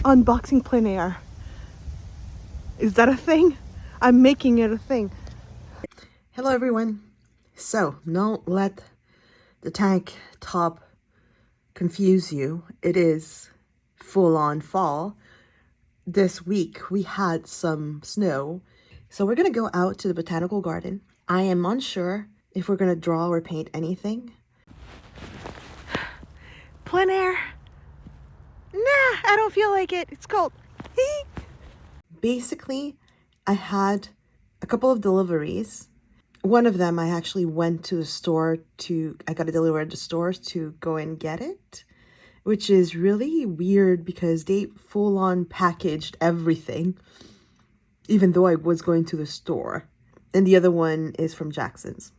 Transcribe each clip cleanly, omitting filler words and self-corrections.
unboxing plein air. Is that a thing? I'm making it a thing. Hello everyone. So don't let the tank top confuse you. It is full on fall. This week we had some snow. So we're gonna go out to the botanical garden. I am unsure if we're gonna draw or paint anything. Plein air. Nah, I don't feel like it. It's cold. Basically, I had a couple of deliveries. One of them I actually went to the store I got it delivered at the store to go and get it, which is really weird because they full on packaged everything, even though I was going to the store. And the other one is from Jackson's.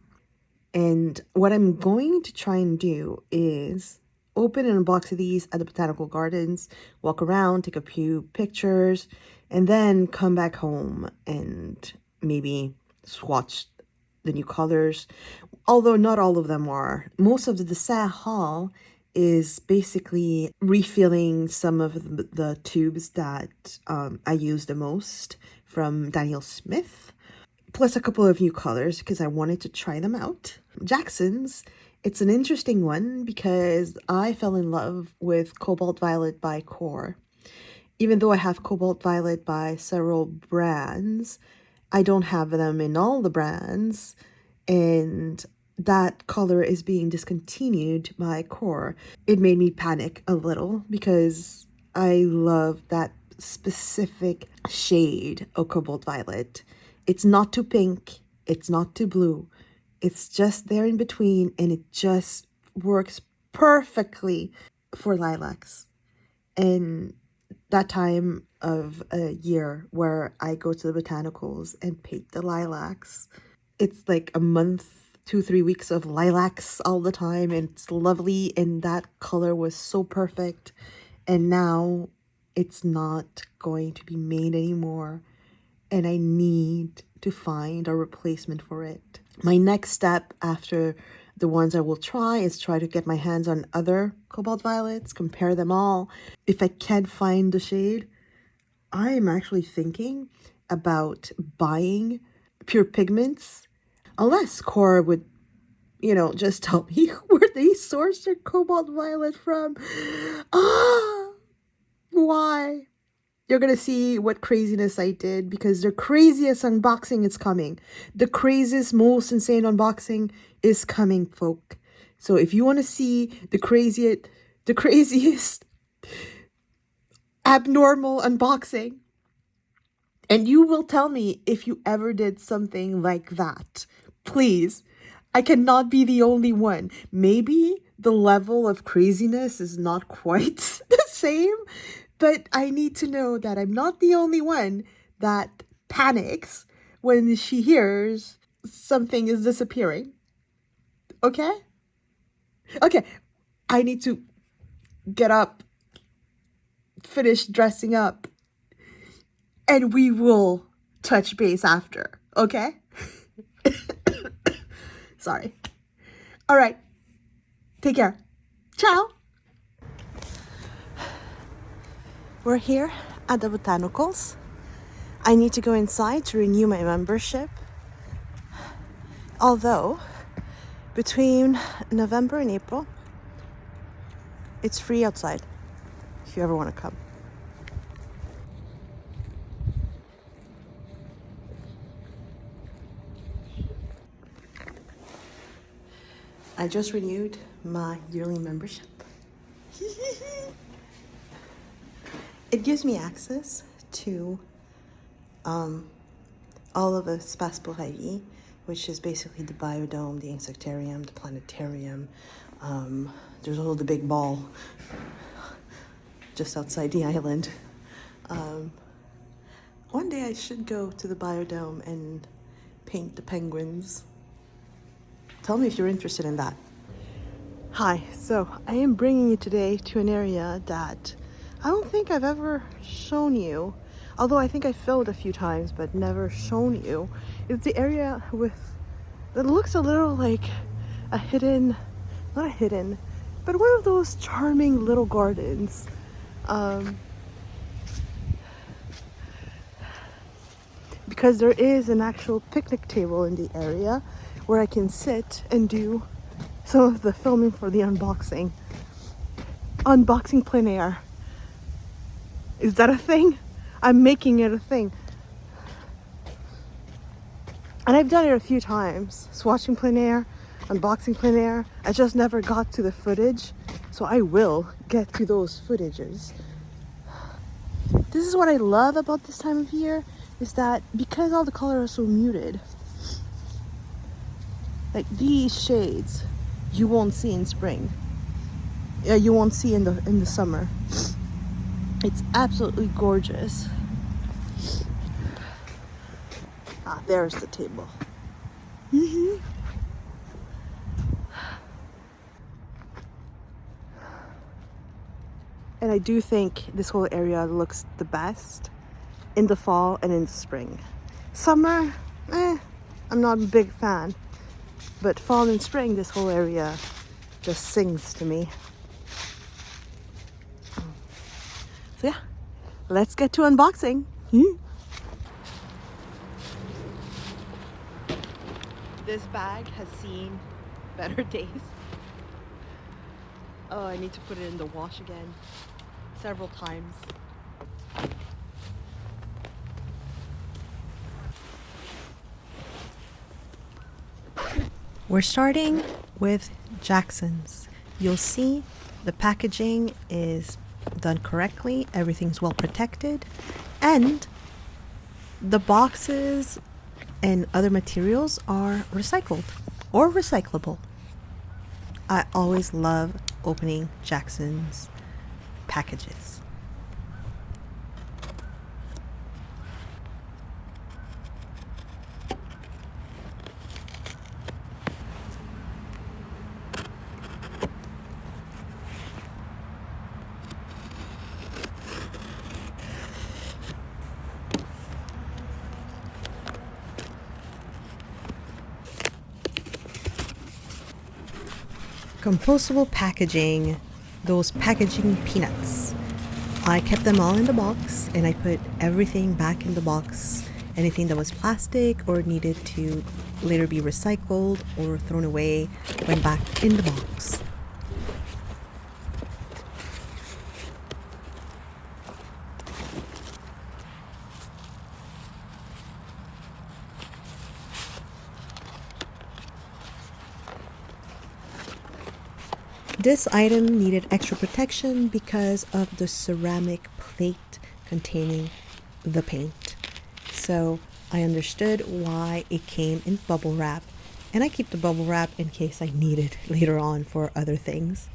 And what I'm going to try and do is open and unbox these at the botanical gardens, walk around, take a few pictures, and then come back home and maybe swatch the new colors. Although not all of them are. Most of the DeSerres haul is basically refilling some of the tubes that I use the most from Daniel Smith, plus a couple of new colors because I wanted to try them out. Jackson's, it's an interesting one because I fell in love with Cobalt Violet by QOR. Even though I have Cobalt Violet by several brands, I don't have them in all the brands, and that color is being discontinued by QOR. It made me panic a little because I love that specific shade of Cobalt Violet. It's not too pink, it's not too blue. It's just there in between, and it just works perfectly for lilacs. And that time of a year where I go to the botanicals and paint the lilacs, it's like a month, 2-3 weeks of lilacs all the time, and it's lovely, and that color was so perfect. And now it's not going to be made anymore, and I need to find a replacement for it. My next step after the ones I will try is try to get my hands on other Cobalt Violets, compare them all. If I can't find the shade, I am actually thinking about buying pure pigments, unless QOR would, just tell me where they source their Cobalt Violet from. Why? You're going to see what craziness I did, because the craziest unboxing is coming. The craziest, most insane unboxing is coming, folk. So if you want to see the craziest abnormal unboxing, and you will tell me if you ever did something like that, please. I cannot be the only one. Maybe the level of craziness is not quite the same, but I need to know that I'm not the only one that panics when she hears something is disappearing. Okay? Okay. I need to get up, finish dressing up, and we will touch base after. Okay? Sorry. All right. Take care. Ciao. We're here at the botanicals. I need to go inside to renew my membership. Although, between November and April, it's free outside if you ever want to come. I just renewed my yearly membership. It gives me access to all of the Espace pour la vie, which is basically the biodome, the insectarium, the planetarium. There's also the big ball just outside the island. One day I should go to the biodome and paint the penguins. Tell me if you're interested in that. Hi, so I am bringing you today to an area that I don't think I've ever shown you, although I think I filmed a few times but never shown you. It's the area that looks a little like a hidden, not a hidden, but one of those charming little gardens. because there is an actual picnic table in the area where I can sit and do some of the filming for the unboxing. Unboxing plein air. Is that a thing? I'm making it a thing. And I've done it a few times. Swatching plein air, unboxing plein air. I just never got to the footage. So I will get to those footages. This is what I love about this time of year, is that because all the colors are so muted, like these shades you won't see in spring. Yeah, you won't see in the summer. It's absolutely gorgeous. Ah, there's the table. And I do think this whole area looks the best in the fall and in the spring. Summer, I'm not a big fan. But fall and spring, this whole area just sings to me. So yeah, let's get to unboxing. This bag has seen better days. Oh, I need to put it in the wash again several times. We're starting with Jackson's. You'll see the packaging is done correctly, everything's well protected, and the boxes and other materials are recycled or recyclable. I always love opening Jackson's packages. Compostable packaging, those packaging peanuts. I kept them all in the box and I put everything back in the box. Anything that was plastic or needed to later be recycled or thrown away went back in the box. This item needed extra protection because of the ceramic plate containing the paint. So I understood why it came in bubble wrap, and I keep the bubble wrap in case I need it later on for other things.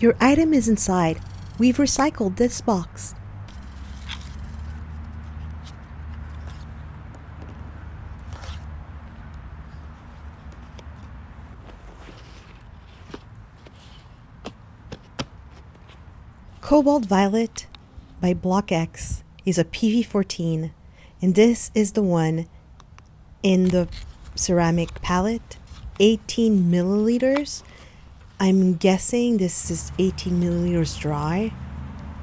Your item is inside. We've recycled this box. Cobalt Violet by Block X is a PV14, and this is the one in the ceramic palette, 18 milliliters. I'm guessing this is 18 milliliters dry,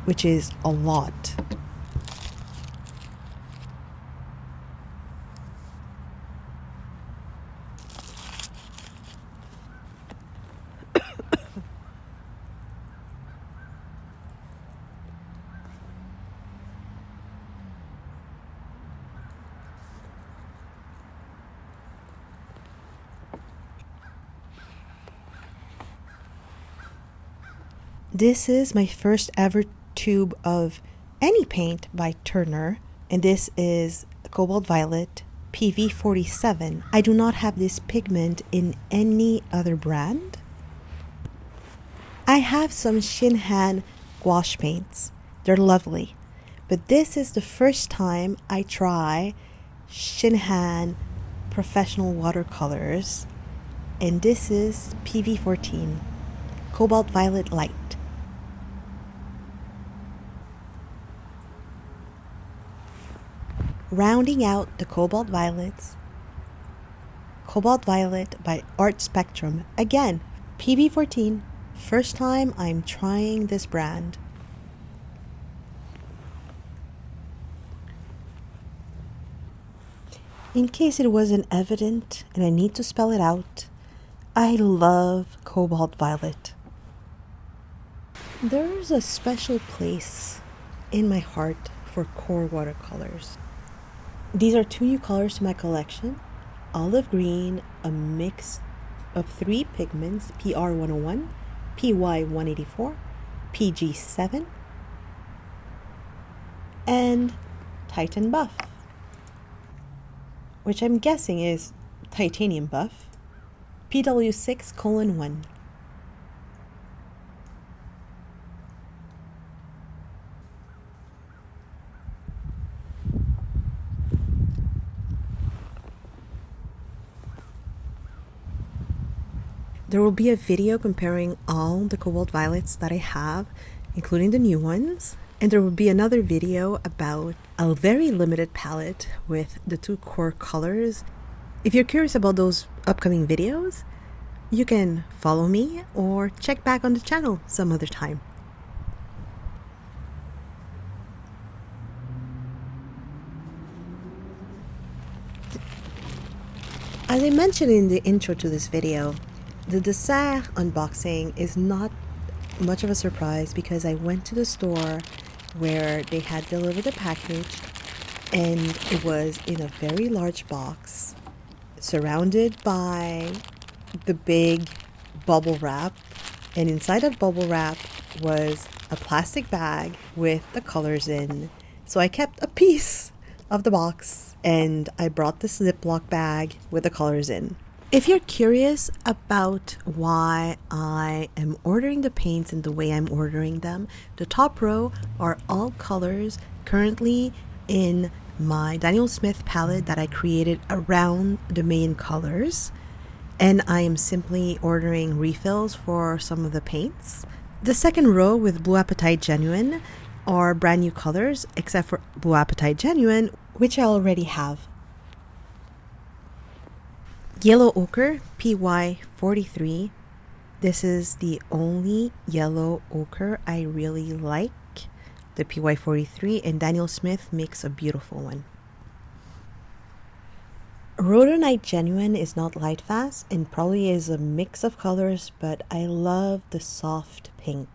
which is a lot. This is my first ever tube of any paint by Turner, and this is Cobalt Violet PV47. I do not have this pigment in any other brand. I have some Shinhan gouache paints. They're lovely, but this is the first time I try Shinhan professional watercolors, and this is PV14 Cobalt Violet Light. Rounding out the Cobalt Violets, Cobalt Violet by Art Spectrum. Again, PV14, first time I'm trying this brand. In case it wasn't evident and I need to spell it out, I love Cobalt Violet. There's a special place in my heart for QOR watercolors. These are 2 new colors to my collection. Olive green, a mix of 3 pigments, PR101, PY184, PG7, and Titan Buff, which I'm guessing is Titanium Buff, PW6:1. There will be a video comparing all the Cobalt Violets that I have, including the new ones. And there will be another video about a very limited palette with the 2 core colors. If you're curious about those upcoming videos, you can follow me or check back on the channel some other time. As I mentioned in the intro to this video, the DeSerres unboxing is not much of a surprise because I went to the store where they had delivered the package, and it was in a very large box surrounded by the big bubble wrap, and inside of bubble wrap was a plastic bag with the colors in. So I kept a piece of the box and I brought this Ziploc bag with the colors in. If you're curious about why I am ordering the paints in the way I'm ordering them, the top row are all colors currently in my Daniel Smith palette that I created around the main colors, and I am simply ordering refills for some of the paints. The second row with Blue Appetite Genuine are brand new colors, except for Blue Appetite Genuine, which I already have. Yellow Ochre, PY43. This is the only yellow ochre I really like, the PY43, and Daniel Smith makes a beautiful one. Rhodonite Genuine is not light fast and probably is a mix of colors, but I love the soft pink.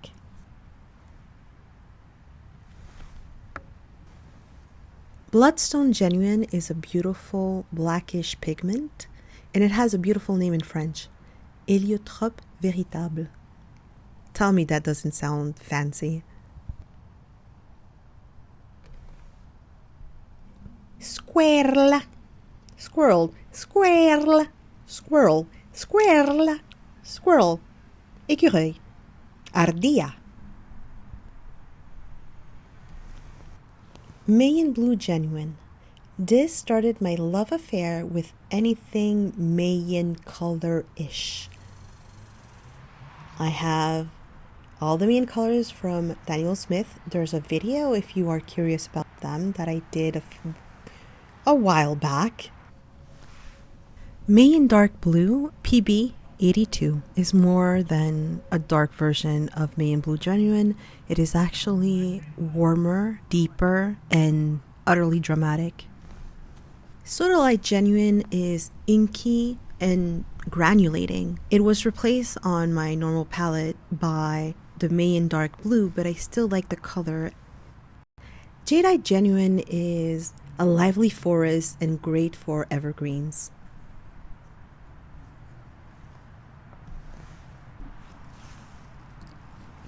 Bloodstone Genuine is a beautiful blackish pigment, and it has a beautiful name in French, Héliotrope Véritable. Tell me that doesn't sound fancy. Squirrel, squirrel, squirrel, squirrel, squirrel, squirrel, écureuil, ardilla. Mayan Blue Genuine. This started my love affair with anything Mayan color-ish. I have all the Mayan colors from Daniel Smith. There's a video if you are curious about them that I did a while back. Mayan Dark Blue PB82 is more than a dark version of Mayan Blue Genuine. It is actually warmer, deeper, and utterly dramatic. Sodalite Genuine is inky and granulating. It was replaced on my normal palette by the Mayan Dark Blue, but I still like the color. Jadeite Genuine is a lively forest and great for evergreens.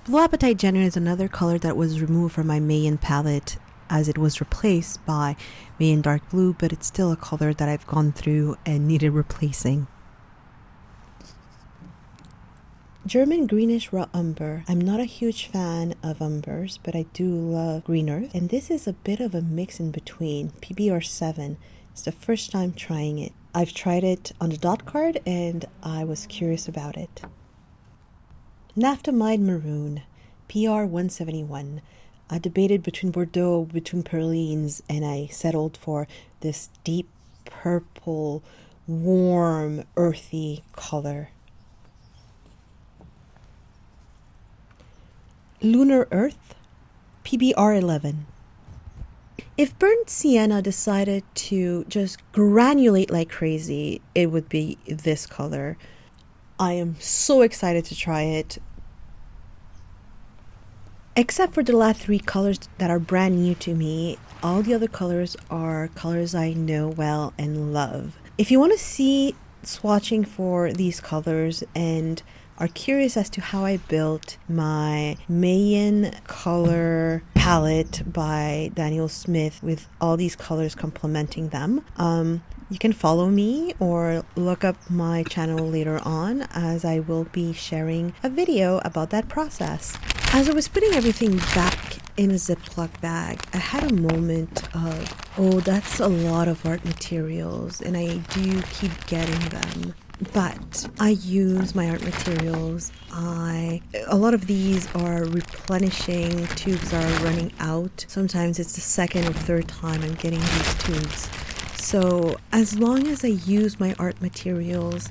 Blue Appetite Genuine is another color that was removed from my Mayan palette as it was replaced by Mayan Dark Blue, but it's still a color that I've gone through and needed replacing. German greenish raw umber. I'm not a huge fan of umbers, but I do love green earth. And this is a bit of a mix in between. PBR7. It's the first time trying it. I've tried it on the dot card and I was curious about it. Naphthalmide Maroon. PR 171. I debated between Bordeaux, between Perlines, and I settled for this deep purple, warm, earthy color. Lunar Earth, PBR 11. If burnt sienna decided to just granulate like crazy, it would be this color. I am so excited to try it. Except for the last 3 colors that are brand new to me, all the other colors are colors I know well and love. If you want to see swatching for these colors and are curious as to how I built my Mayan color palette by Daniel Smith with all these colors complementing them, you can follow me or look up my channel later on, as I will be sharing a video about that process. As I was putting everything back in a Ziploc bag, I had a moment of, oh, that's a lot of art materials, and I do keep getting them. But I use my art materials. A lot of these are replenishing. Tubes are running out. Sometimes it's the second or third time I'm getting these tubes. So as long as I use my art materials,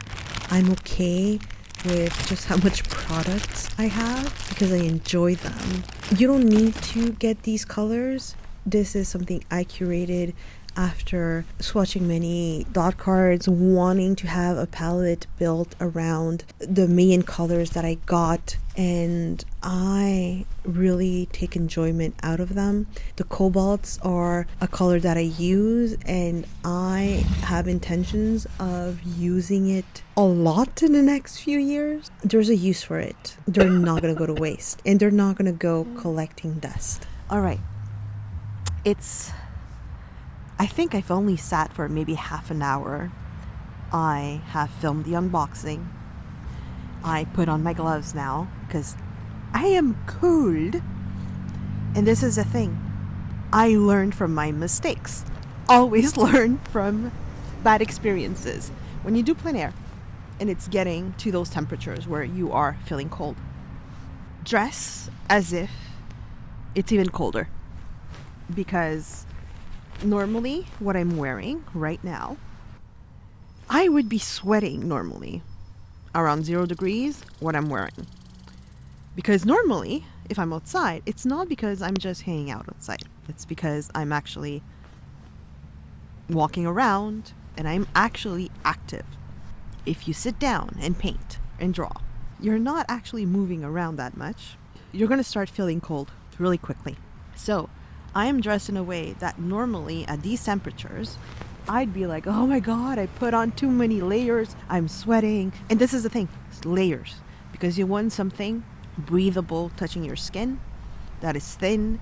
I'm okay with just how much product I have because I enjoy them. You don't need to get these colors. This is something I curated after swatching many dot cards, wanting to have a palette built around the main colors that I got, and I really take enjoyment out of them. The cobalts are a color that I use, and I have intentions of using it a lot in the next few years. There's a use for it. They're not going to go to waste, and they're not going to go collecting dust. All right. I think I've only sat for maybe half an hour. I have filmed the unboxing. I put on my gloves now because I am cold. And this is the thing. I learned from my mistakes. Always learn from bad experiences. When you do plein air and it's getting to those temperatures where you are feeling cold, dress as if it's even colder. Because normally what I'm wearing right now, I would be sweating normally around 0 degrees what I'm wearing. Because normally if I'm outside, it's not because I'm just hanging out outside. It's because I'm actually walking around and I'm actually active. If you sit down and paint and draw, you're not actually moving around that much. You're going to start feeling cold really quickly. So I am dressed in a way that normally at these temperatures, I'd be like, oh my God, I put on too many layers. I'm sweating. And this is the thing, it's layers. Because you want something breathable touching your skin that is thin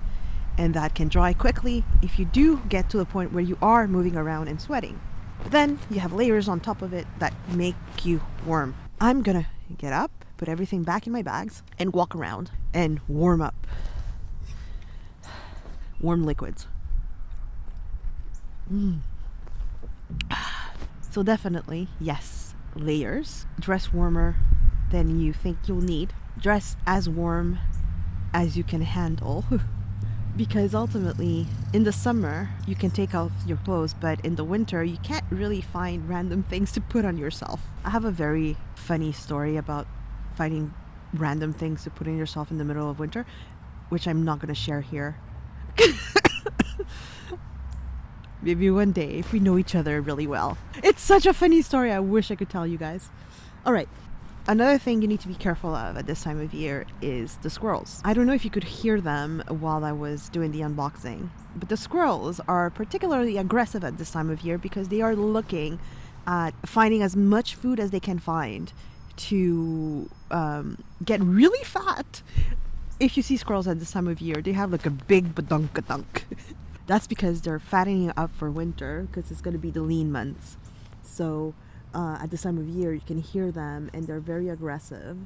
and that can dry quickly if you do get to the point where you are moving around and sweating. But then you have layers on top of it that make you warm. I'm gonna get up, put everything back in my bags, and walk around and warm up. Warm liquids. So definitely, yes, layers. Dress warmer than you think you'll need. Dress as warm as you can handle. Because ultimately, in the summer, you can take off your clothes, but in the winter, you can't really find random things to put on yourself. I have a very funny story about finding random things to put on yourself in the middle of winter, which I'm not going to share here. Maybe one day if we know each other really well. It's such a funny story. I wish I could tell you guys. All right. Another thing you need to be careful of at this time of year is the squirrels. I don't know if you could hear them while I was doing the unboxing, but the squirrels are particularly aggressive at this time of year because they are looking at finding as much food as they can find to get really fat. If you see squirrels at this time of year, they have like a big badunk-a-dunk. That's because they're fattening up for winter because it's going to be the lean months. So at this time of year, you can hear them and they're very aggressive.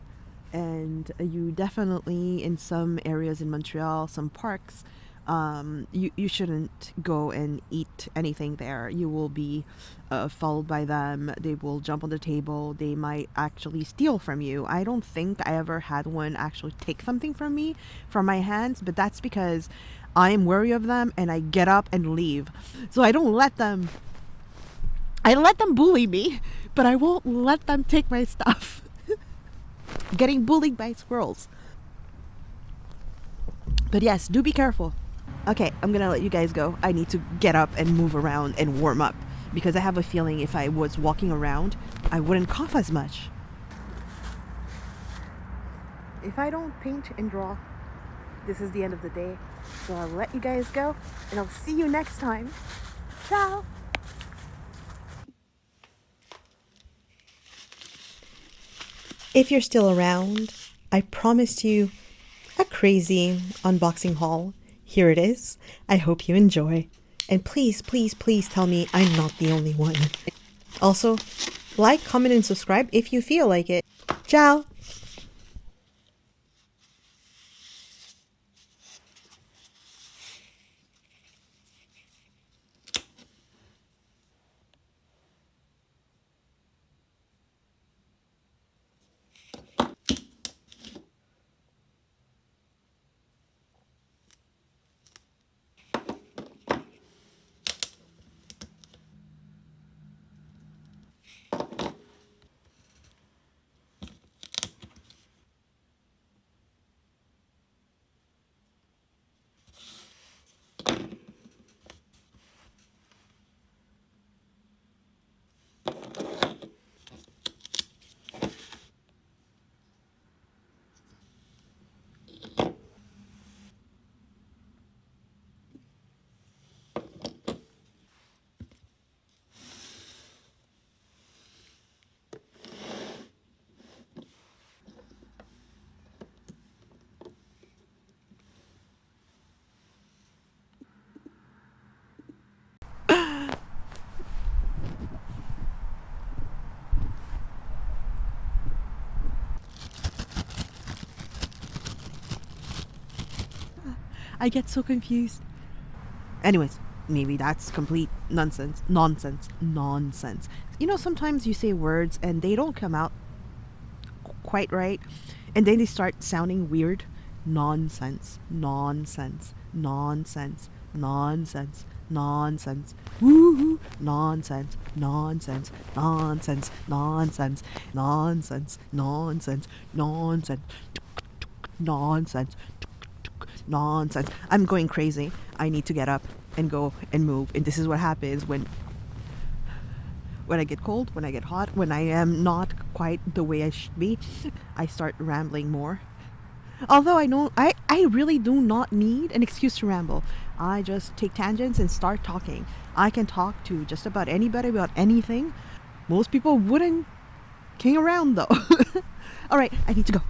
and you definitely, in some areas in Montreal, some parks, you shouldn't go and eat anything there. You will be followed by them. They will jump on the table. They might actually steal from you. I don't think I ever had one actually take something from me, from my hands, but that's because I'm wary of them and I get up and leave. So I don't let them. I let them bully me, but I won't let them take my stuff. Getting bullied by squirrels. But yes, do be careful. Okay, I'm gonna let you guys go. I need to get up and move around and warm up because I have a feeling if I was walking around, I wouldn't cough as much. If I don't paint and draw, this is the end of the day. So I'll let you guys go and I'll see you next time. Ciao! If you're still around, I promised you a crazy unboxing haul. Here it is. I hope you enjoy. And please, please, please tell me I'm not the only one. Also, like, comment, and subscribe if you feel like it. Ciao! I get so confused. Anyways, maybe that's complete nonsense. Nonsense. You know, sometimes you say words and they don't come out quite right, and then they start sounding weird. Nonsense. Woohoo! Nonsense. Nonsense. I'm going crazy. I need to get up and go and move. And this is what happens when I get cold, when I get hot, when I am not quite the way I should be. I start rambling more. Although I really do not need an excuse to ramble. I just take tangents and start talking. I can talk to just about anybody about anything. Most people wouldn't king around though. All right, I need to go.